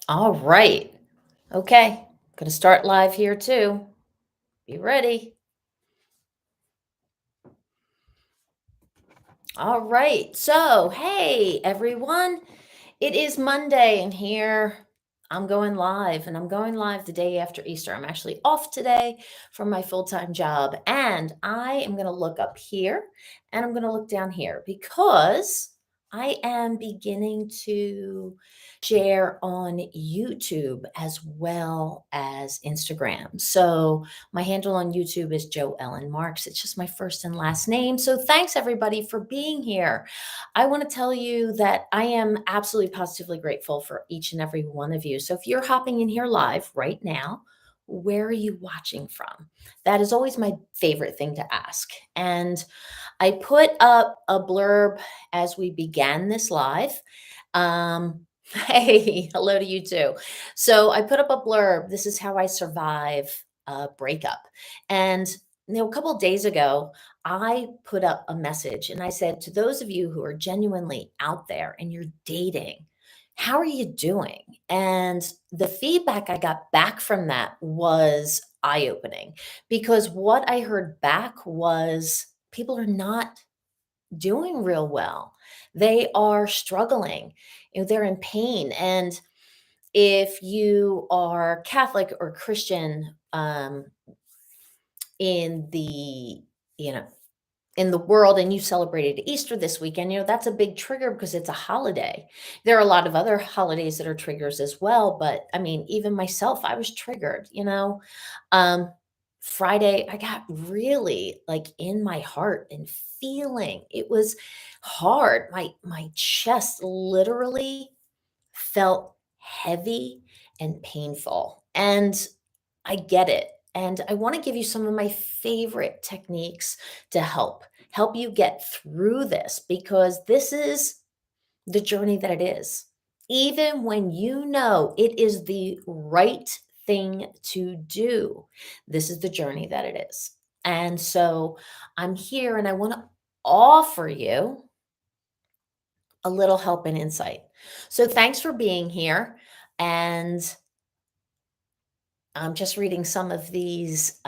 All right. Okay. Gonna start live here too. Be ready. All right. So, hey, everyone. It is Monday, and here I'm going live, and I'm going live the day after Easter. I'm actually off today from my full time job, and I am going to look up here and I'm going to look down here because I am beginning to share on YouTube as well as Instagram. So, my handle on YouTube is Joe Ellen Marks. It's just my first and last name. So, thanks everybody for being here. I want to tell you that I am absolutely positively grateful for each and every one of you. So if you're hopping in here live right now, where are you watching from? That is always my favorite thing to ask. And I put up a blurb as we began this live. Hey, hello to you too. So I put up a blurb. This is how I survive a breakup. And a couple of days ago, I put up a message and I said, to those of you who are genuinely out there and you're dating, how are you doing? And the feedback I got back from that was eye opening because what I heard back was people are not doing real well. They are struggling, they're in pain. And if you are Catholic or Christian, in the you know in the world and you celebrated Easter this weekend, that's a big trigger because it's a holiday. There are a lot of other holidays that are triggers as well, but I mean, even myself, I was triggered. Um, Friday, I got really like in my heart and feeling it was hard. My chest literally felt heavy and painful. And I get it. And I want to give you some of my favorite techniques to help you get through this because this is the journey that it is. Even when you know it is the right thing to do, this is the journey that it is. And so I'm here and I want to offer you a little help and insight. So thanks for being here. And I'm just reading some of these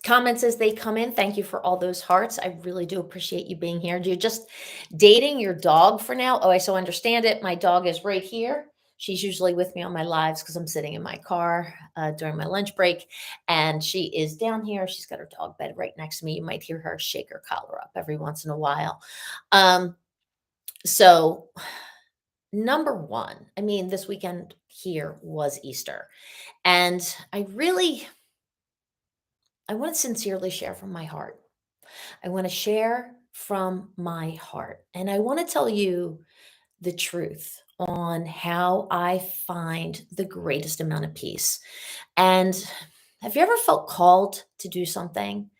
comments as they come in. Thank you for all those hearts. I really do appreciate you being here. You're just dating your dog for now. Oh, I so understand it. My dog is right here. She's usually with me on my lives because I'm sitting in my car during my lunch break. And she is down here. She's got her dog bed right next to me. You might hear her shake her collar up every once in a while. Um, so, number one, I mean, this weekend here was Easter. And I want to sincerely share from my heart. I want to share from my heart. And I want to tell you the truth on how I find the greatest amount of peace. And have you ever felt called to do something?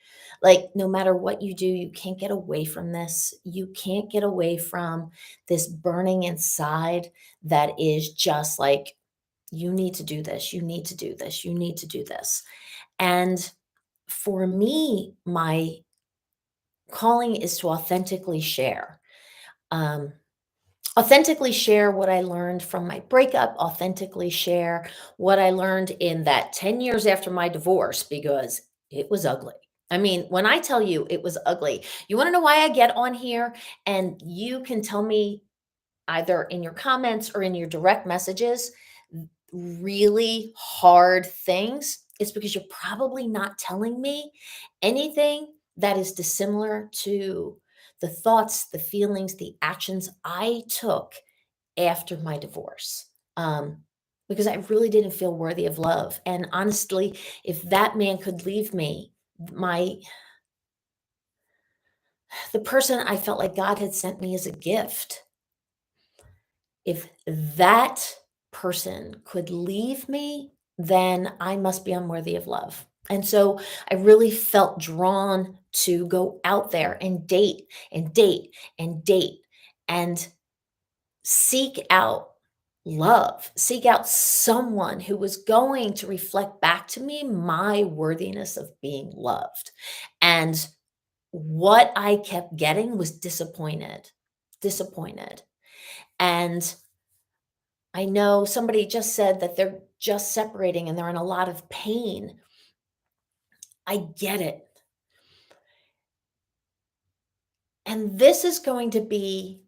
Like, no matter what you do, you can't get away from this. You can't get away from this burning inside that is just like, you need to do this. You need to do this. You need to do this. And for me, my calling is to authentically share. Um, Authentically share what I learned from my breakup, authentically share what I learned in that 10 years after my divorce because it was ugly. I mean, when I tell you it was ugly, you want to know why I get on here and you can tell me either in your comments or in your direct messages really hard things, it's because you're probably not telling me anything that is dissimilar to the thoughts, the feelings, the actions I took after my divorce. Because I really didn't feel worthy of love. And honestly, if that man could leave me, my the person I felt like God had sent me as a gift, if that person could leave me, then I must be unworthy of love. And so I really felt drawn to go out there and date and date and date and seek out love, seek out someone who was going to reflect back to me my worthiness of being loved. And what I kept getting was disappointed, disappointed. And I know somebody just said that they're just separating and they're in a lot of pain. I get it. And this is going to be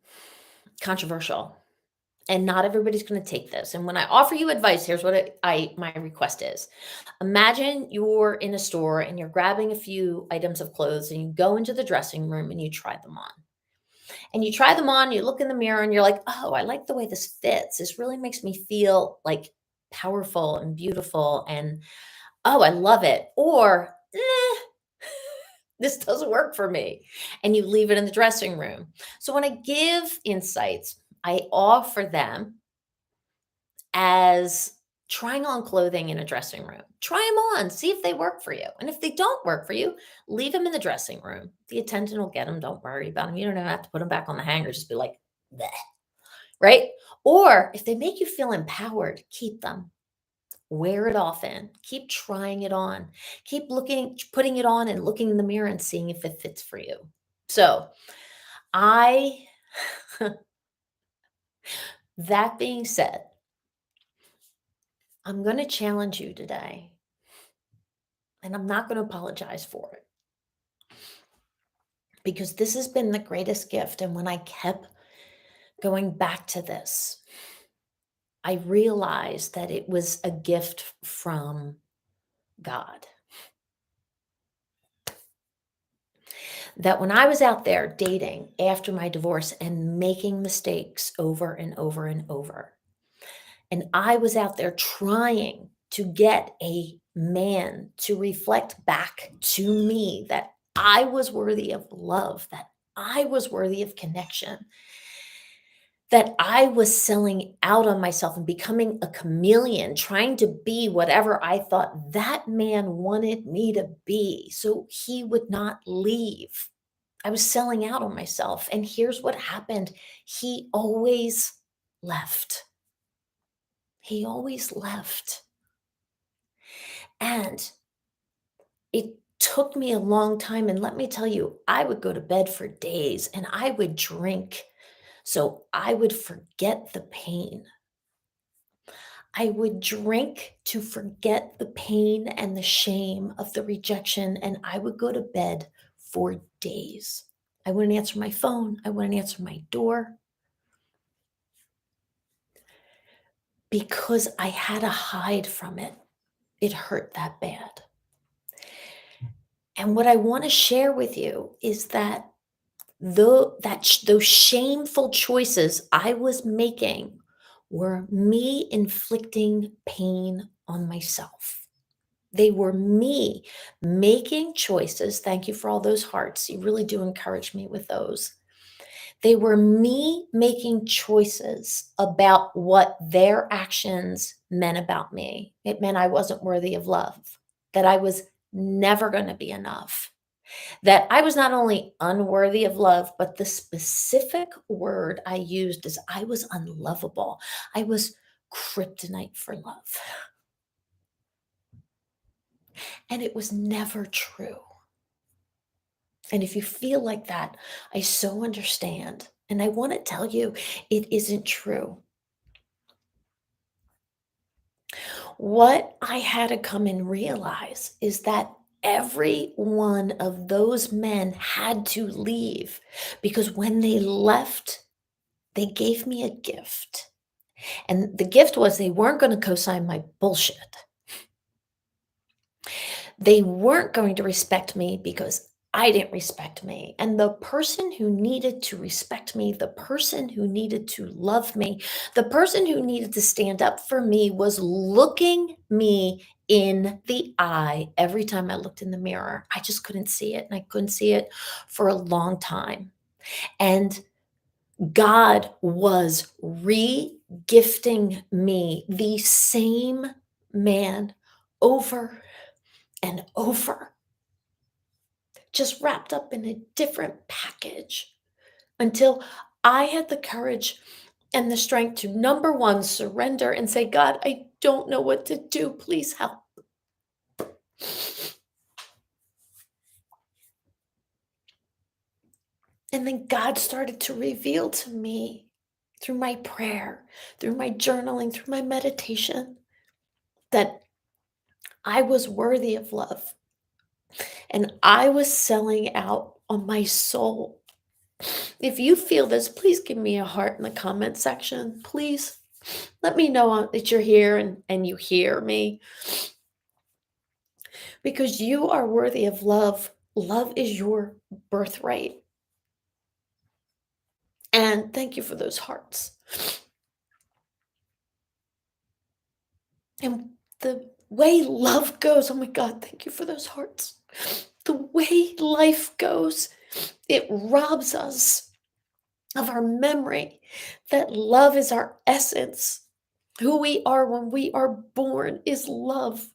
controversial, and not everybody's going to take this. And when I offer you advice, here's what my request is. Imagine you're in a store and you're grabbing a few items of clothes and you go into the dressing room and you try them on. And you try them on, you look in the mirror and you're like, "Oh, I like the way this fits. This really makes me feel like powerful and beautiful and oh, I love it." Or, this doesn't work for me. And you leave it in the dressing room. So when I give insights, I offer them as trying on clothing in a dressing room. Try them on, see if they work for you. And if they don't work for you, leave them in the dressing room. The attendant will get them. Don't worry about them. You don't even have to put them back on the hanger. Just be like, "Bleh," right? Or if they make you feel empowered, keep them. Wear it often. Keep trying it on. Keep looking, putting it on and looking in the mirror and seeing if it fits for you. So, I, that being said, I'm going to challenge you today, and I'm not going to apologize for it because this has been the greatest gift. And when I kept going back to this, I realized that it was a gift from God. That when I was out there dating after my divorce and making mistakes over and over and over, and I was out there trying to get a man to reflect back to me that I was worthy of love, that I was worthy of connection, that I was selling out on myself and becoming a chameleon, trying to be whatever I thought that man wanted me to be so he would not leave. I was selling out on myself. And here's what happened. He always left. He always left. And it took me a long time. And let me tell you, I would go to bed for days and I would drink so I would forget the pain. I would drink to forget the pain and the shame of the rejection. And I would go to bed for days. I wouldn't answer my phone. I wouldn't answer my door. Because I had to hide from it. It hurt that bad. And what I want to share with you is that those shameful choices I was making were me inflicting pain on myself. They were me making choices. Thank you for all those hearts. You really do encourage me with those. They were me making choices about what their actions meant about me. It meant I wasn't worthy of love, that I was never going to be enough, that I was not only unworthy of love, but the specific word I used is I was unlovable. I was kryptonite for love. And it was never true. And if you feel like that, I so understand. And I want to tell you, it isn't true. What I had to come and realize is that every one of those men had to leave because when they left, they gave me a gift. And the gift was they weren't going to co sign my bullshit. They weren't going to respect me because I didn't respect me. And the person who needed to respect me, the person who needed to love me, the person who needed to stand up for me was looking me in the eye every time I looked in the mirror. I just couldn't see it. And I couldn't see it for a long time. And God was re gifting me the same man over and over, just wrapped up in a different package until I had the courage and the strength to number one, surrender and say, God, I don't know what to do. Please help. And then God started to reveal to me through my prayer, through my journaling, through my meditation, that I was worthy of love and I was selling out on my soul. If you feel this, please give me a heart in the comment section. Please let me know that you're here and you hear me because you are worthy of love. Love is your birthright. And thank you for those hearts. And the way love goes, oh my God, thank you for those hearts. The way life goes, it robs us of our memory that love is our essence. Who we are when we are born is love.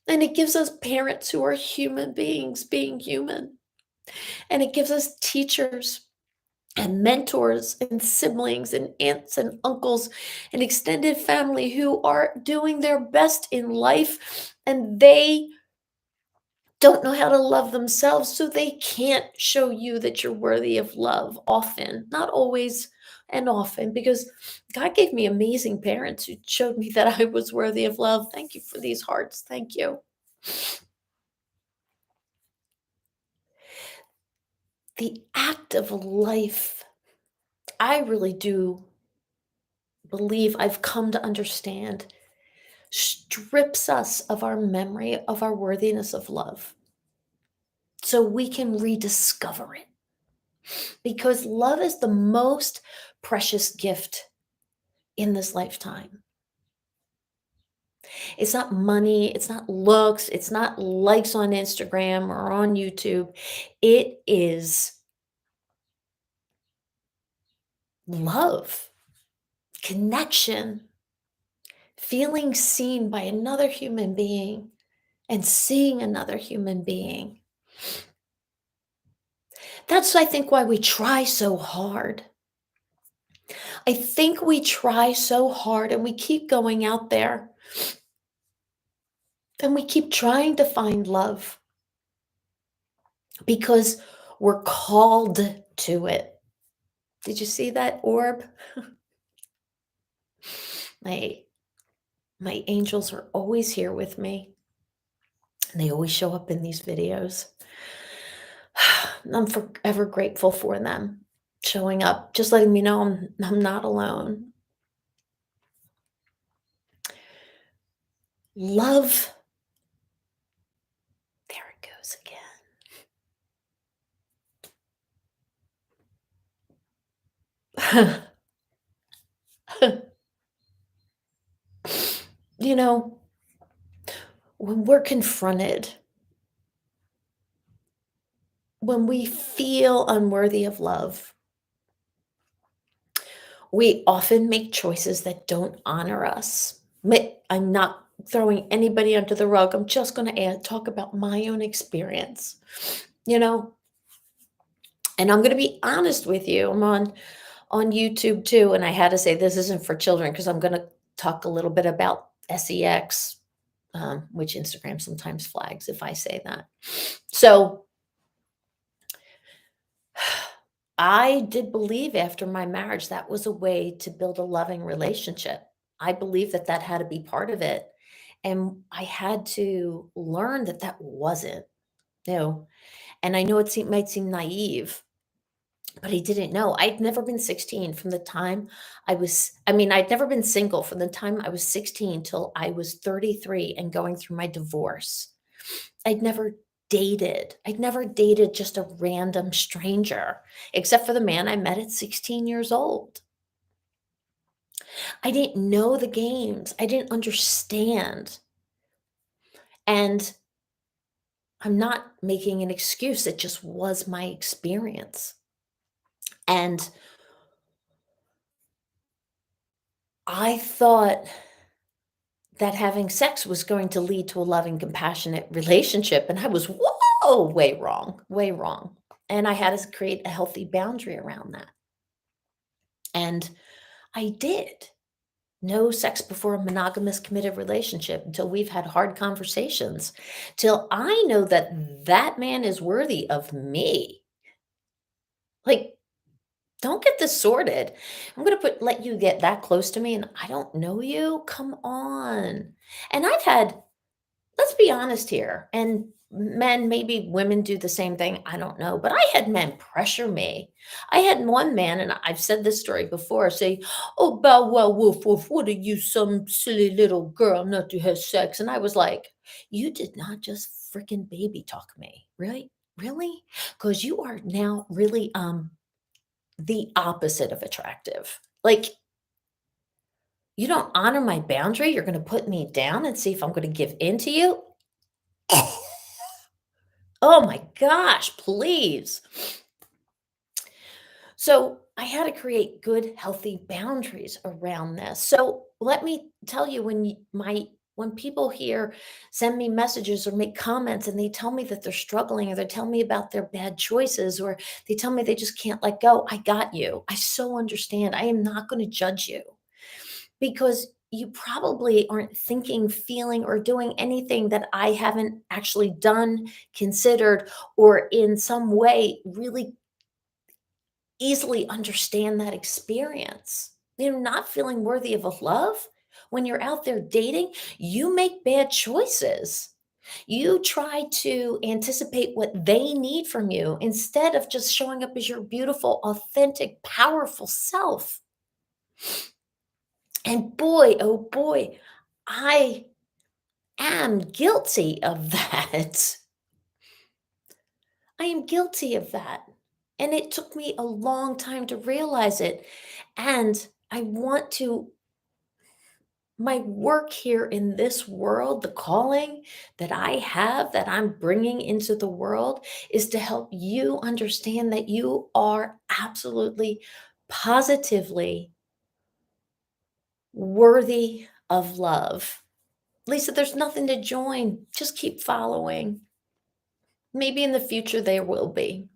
And it gives us parents who are human beings being human. And it gives us teachers and mentors and siblings and aunts and uncles and extended family who are doing their best in life and they don't know how to love themselves, so they can't show you that you're worthy of love often, not always and often, because God gave me amazing parents who showed me that I was worthy of love. Thank you for these hearts. Thank you. The act of life, I really do believe I've come to understand, strips us of our memory of our worthiness of love so we can rediscover it. Because love is the most precious gift in this lifetime. It's not money, it's not looks, it's not likes on Instagram or on YouTube. It is love, connection, feeling seen by another human being and seeing another human being. That's, I think, why we try so hard. I think we try so hard and we keep going out there and we keep trying to find love because we're called to it. Did you see that orb? My my angels are always here with me, and they always show up in these videos. I'm forever grateful for them showing up, just letting me know I'm not alone. Love, there it goes again. You know, when we're confronted, when we feel unworthy of love, we often make choices that don't honor us. I'm not throwing anybody under the rug. I'm just going to talk about my own experience, you know, and I'm going to be honest with you. I'm on YouTube too, and I had to say this isn't for children because I'm going to talk a little bit about sex, which Instagram sometimes flags if I say that. So I did believe after my marriage that was a way to build a loving relationship. I believe that that had to be part of it. And I had to learn that that wasn't, you know, and I know might seem naive, but I didn't know. I'd never been 16 from the time I'd never been single from the time I was 16 till I was 33 and going through my divorce. I'd never dated. I'd never dated just a random stranger, except for the man I met at 16 years old. I didn't know the games. I didn't understand. And I'm not making an excuse. It just was my experience. And I thought that having sex was going to lead to a loving, compassionate relationship. And I was, whoa, way wrong, way wrong. And I had to create a healthy boundary around that. And I did. No sex before a monogamous committed relationship until we've had hard conversations, till I know that that man is worthy of me. Like, Don't get this sorted. I'm gonna let you get that close to me and I don't know you? Come on. And I've had let's be honest here, and men, maybe women do the same thing, I don't know, but I had men pressure me. I had one man, and I've said this story before, say, "Oh, bow wow, woof, woof, what are you, some silly little girl not to have sex?" And I was like, "You did not just freaking baby talk me, really? Really? Because you are now really, the opposite of attractive. Like, you don't honor my boundary, you're gonna put me down and see if I'm gonna give in to you? Oh my gosh, please." So I had to create good, healthy boundaries around this. So let me tell you, when people here send me messages or make comments and they tell me that they're struggling or they tell me about their bad choices or they tell me they just can't let go, I got you. I so understand. I am not going to judge you because you probably aren't thinking, feeling, or doing anything that I haven't actually done, considered, or in some way really easily understand that experience. You're not feeling worthy of a love when you're out there dating, you make bad choices. You try to anticipate what they need from you instead of just showing up as your beautiful, authentic, powerful self. And boy, oh boy, I am guilty of that. I am guilty of that. And it took me a long time to realize it. And I want to my work here in this world, the calling that I have, that I'm bringing into the world, is to help you understand that you are absolutely, positively worthy of love. Lisa, there's nothing to join. Just keep following. Maybe in the future there will be.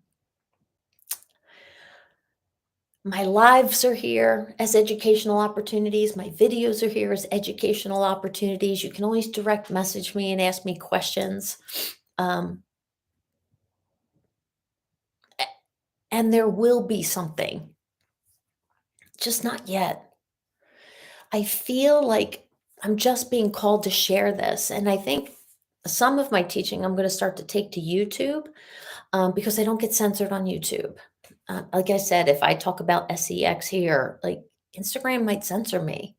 My lives are here as educational opportunities. My videos are here as educational opportunities. You can always direct message me and ask me questions. Um, a- and there will be something, just not yet. I feel like I'm just being called to share this. And I think some of my teaching I'm going to start to take to YouTube because I don't get censored on YouTube. Like I said, if I talk about sex here, like Instagram might censor me.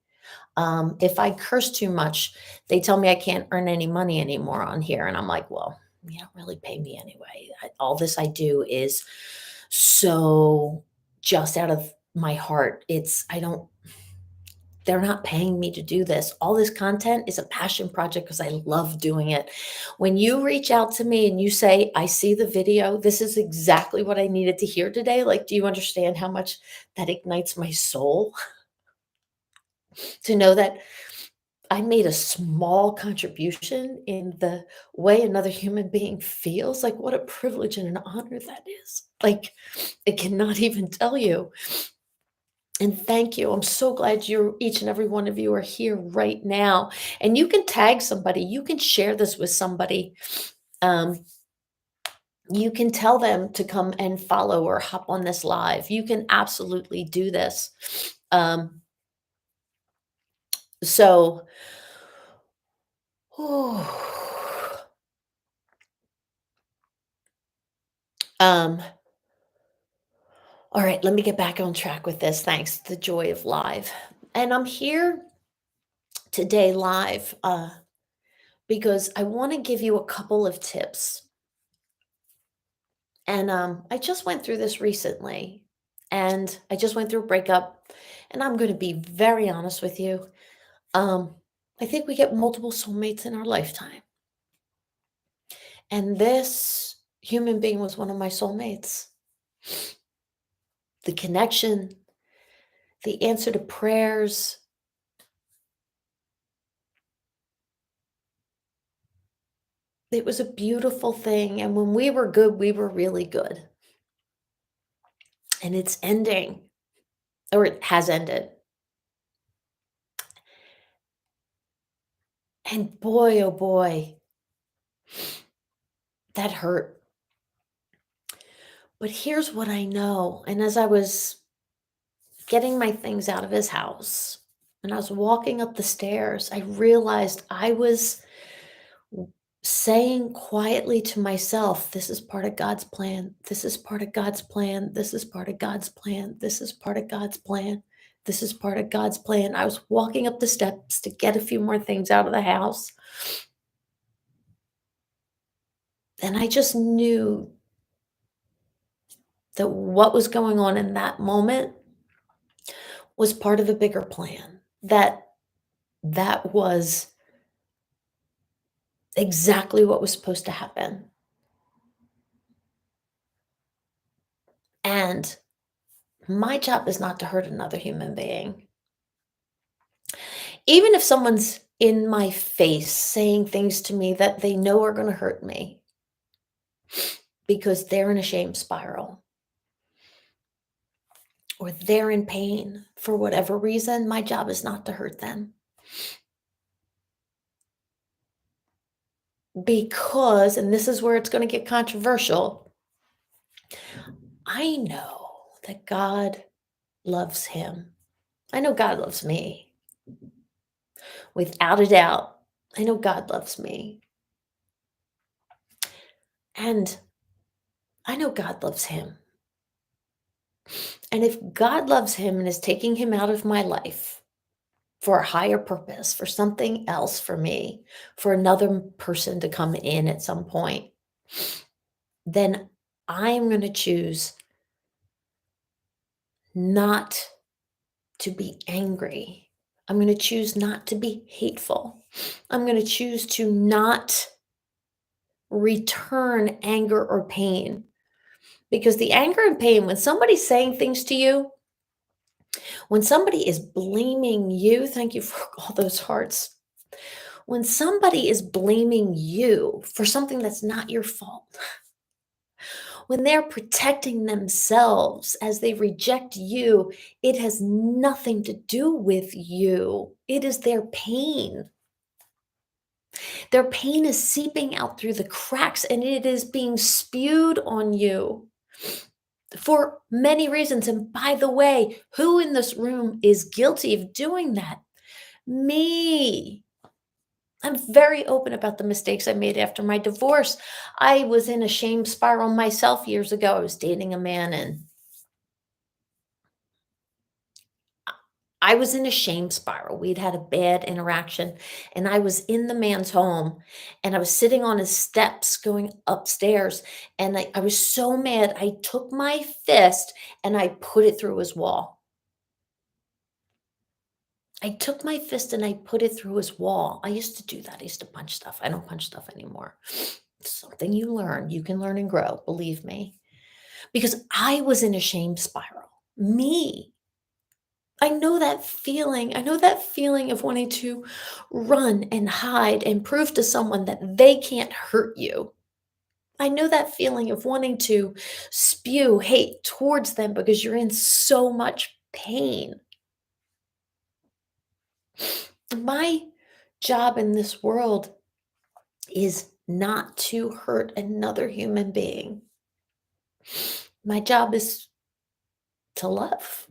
If I curse too much, they tell me I can't earn any money anymore on here. And I'm like, well, you don't really pay me anyway. All this I do is so just out of my heart. I don't, they're not paying me to do this. All this content is a passion project because I love doing it. When you reach out to me and you say, I see the video, this is exactly what I needed to hear today. Like, do you understand how much that ignites my soul to know that I made a small contribution in the way another human being feels? Like, what a privilege and an honor that is. Like, I cannot even tell you. And thank you. I'm so glad each and every one of you are here right now. And you can tag somebody, you can share this with somebody. Um, you can tell them to come and follow or hop on this live. You can absolutely do this. Um, so, um, all right, let me get back on track with this. Thanks. The joy of live. And I'm here today live because I want to give you a couple of tips. And I just went through this recently, and I just went through a breakup. And I'm going to be very honest with you. Um, I think we get multiple soulmates in our lifetime. And this human being was one of my soulmates. The connection, the answer to prayers, it was a beautiful thing. And when we were good, we were really good. And it's ending, or it has ended. And boy, oh boy, that hurt. But here's what I know. And as I was getting my things out of his house, and I was walking up the stairs, I realized I was w- saying quietly to myself, this is part of God's plan. This is part of God's plan. This is part of God's plan. This is part of God's plan. This is part of God's plan. I was walking up the steps to get a few more things out of the house. And I just knew that what was going on in that moment was part of a bigger plan. That was exactly what was supposed to happen. And my job is not to hurt another human being. Even if someone's in my face saying things to me that they know are going to hurt me because they're in a shame spiral or they're in pain for whatever reason, my job is not to hurt them. Because, and this is where it's going to get controversial, I know that God loves him. I know God loves me. Without a doubt, I know God loves me. And I know God loves him. And if God loves him and is taking him out of my life for a higher purpose, for something else for me, for another person to come in at some point, then I'm going to choose not to be angry. I'm going to choose not to be hateful. I'm going to choose to not return anger or pain. Because the anger and pain, when somebody's saying things to you, when somebody is blaming you, thank you for all those hearts. When somebody is blaming you for something that's not your fault, when they're protecting themselves as they reject you, it has nothing to do with you. It is their pain. Their pain is seeping out through the cracks and it is being spewed on you for many reasons. And by the way, who in this room is guilty of doing that? Me. I'm very open about the mistakes I made after my divorce. I was in a shame spiral myself years ago. I was dating a man and I was in a shame spiral. We'd had a bad interaction, and I was in the man's home, and I was sitting on his steps going upstairs, and I was so mad. I took my fist and I put it through his wall. I took my fist and I put it through his wall. I used to do that. I used to punch stuff. I don't punch stuff anymore. It's something you learn. You can learn and grow, believe me. Because I was in a shame spiral. Me. I know that feeling. I know that feeling of wanting to run and hide and prove to someone that they can't hurt you. I know that feeling of wanting to spew hate towards them because you're in so much pain. My job in this world is not to hurt another human being. My job is to love.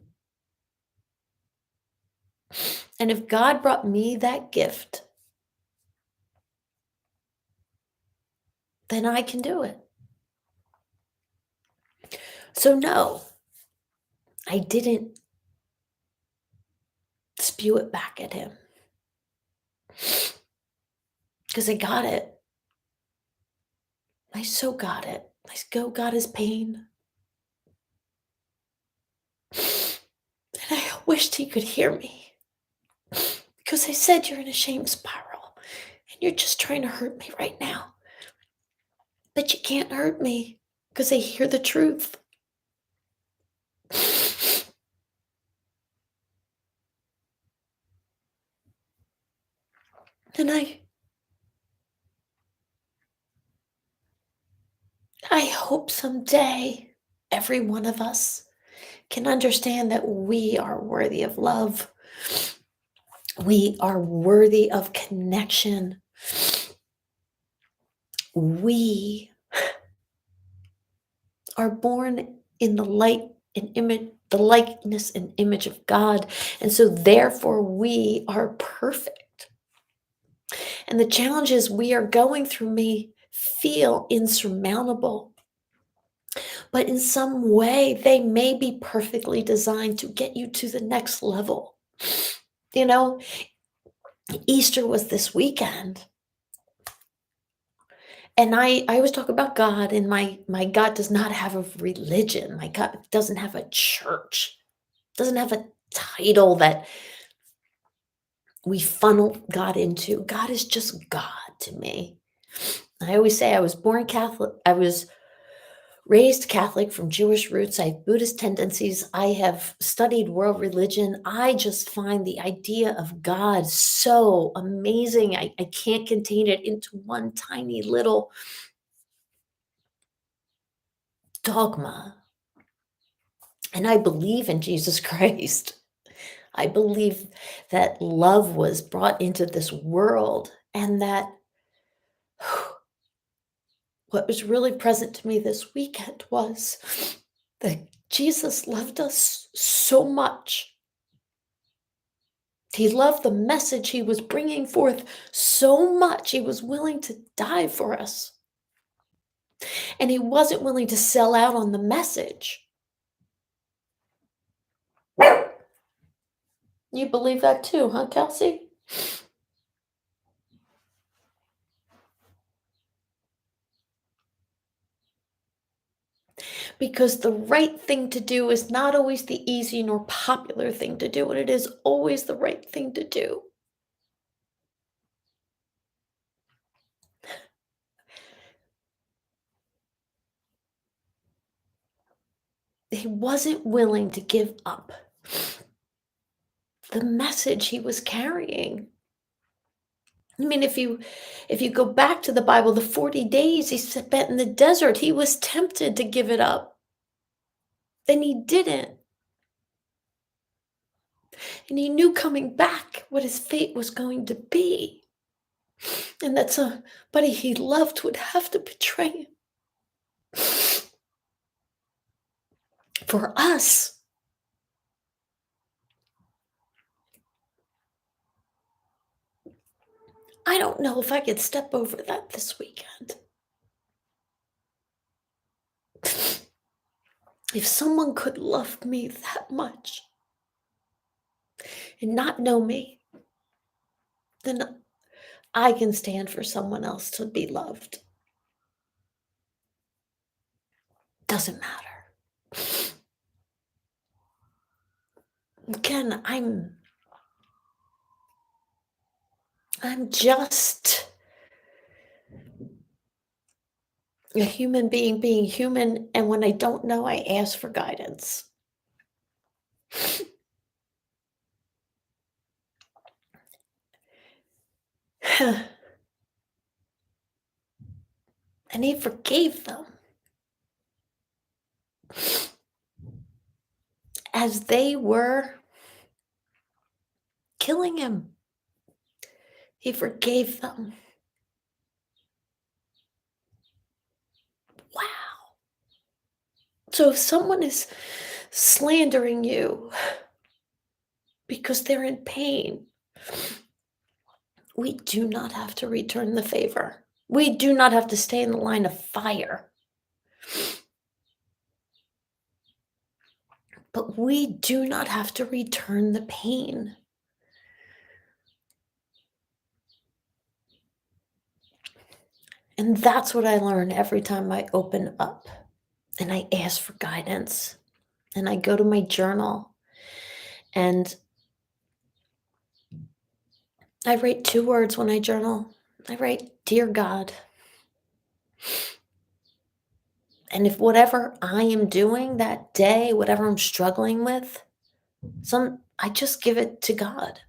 And if God brought me that gift, then I can do it. So, no, I didn't spew it back at him because I got it. I so got it. I so got his pain. And I wished he could hear me because I said, you're in a shame spiral and you're just trying to hurt me right now. But you can't hurt me because I hear the truth. And I hope someday every one of us can understand that we are worthy of love. We are worthy of connection. We are born in the light and image, the likeness and image of God. And so therefore we are perfect. And the challenges we are going through may feel insurmountable, but in some way they may be perfectly designed to get you to the next level. You know, Easter was this weekend. And I always talk about God, and my God does not have a religion. My God doesn't have a church, doesn't have a title that we funnel God into. God is just God to me. I always say I was born Catholic. I was raised Catholic from Jewish roots. I have Buddhist tendencies. I have studied world religion. I just find the idea of God so amazing. I can't contain it into one tiny little dogma. And I believe in Jesus Christ. I believe that love was brought into this world, and that what was really present to me this weekend was that Jesus loved us so much. He loved the message he was bringing forth so much. He was willing to die for us. And he wasn't willing to sell out on the message. You believe that too, huh, Kelsey? Because the right thing to do is not always the easy nor popular thing to do, and it is always the right thing to do. He wasn't willing to give up the message he was carrying. I mean, if you go back to the Bible, the 40 days he spent in the desert, he was tempted to give it up. And he didn't. And he knew coming back what his fate was going to be. And that somebody he loved would have to betray him. For us, I don't know if I could step over that this weekend. If someone could love me that much and not know me, then I can stand for someone else to be loved. Doesn't matter. Again, I'm just a human being human, and when I don't know, I ask for guidance. And he forgave them as they were killing him. He forgave them. Wow. So if someone is slandering you because they're in pain, we do not have to return the favor. We do not have to stay in the line of fire. But we do not have to return the pain. And that's what I learn every time I open up and I ask for guidance and I go to my journal and I write 2 words when I journal. I write, Dear God. And if whatever I am doing that day, whatever I'm struggling with, I just give it to God.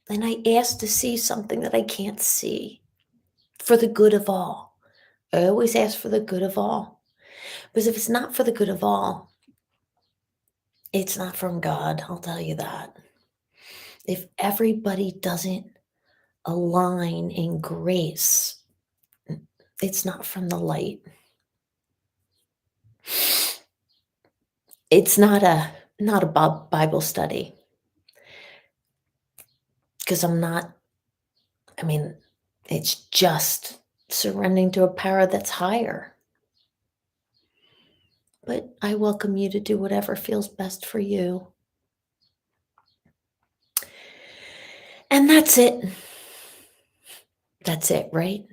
And I ask to see something that I can't see for the good of all. I always ask for the good of all. Because if it's not for the good of all, it's not from God, I'll tell you that. If everybody doesn't align in grace, it's not from the light. It's not a Bible study because I'm not I mean, it's just surrendering to a power that's higher. But I welcome you to do whatever feels best for you. And that's it. That's it, right?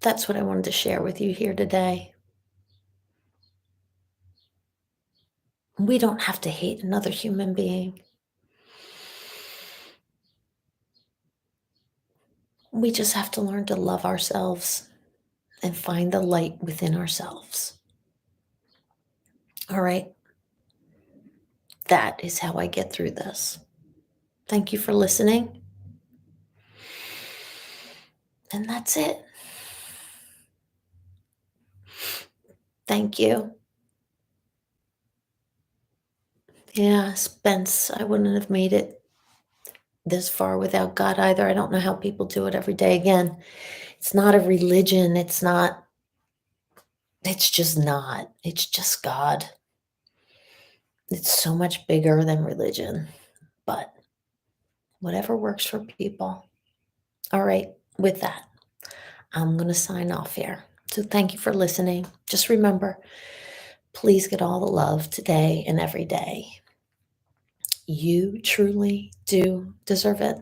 That's what I wanted to share with you here today. We don't have to hate another human being. We just have to learn to love ourselves and find the light within ourselves. All right? That is how I get through this. Thank you for listening. And that's it. Thank you. Yeah, Spence, I wouldn't have made it this far without God either. I don't know how people do it every day. Again, it's not a religion. It's just not. It's just God. It's so much bigger than religion, but whatever works for people. All right, with that, I'm going to sign off here. So thank you for listening. Just remember, please get all the love today and every day. You truly do deserve it.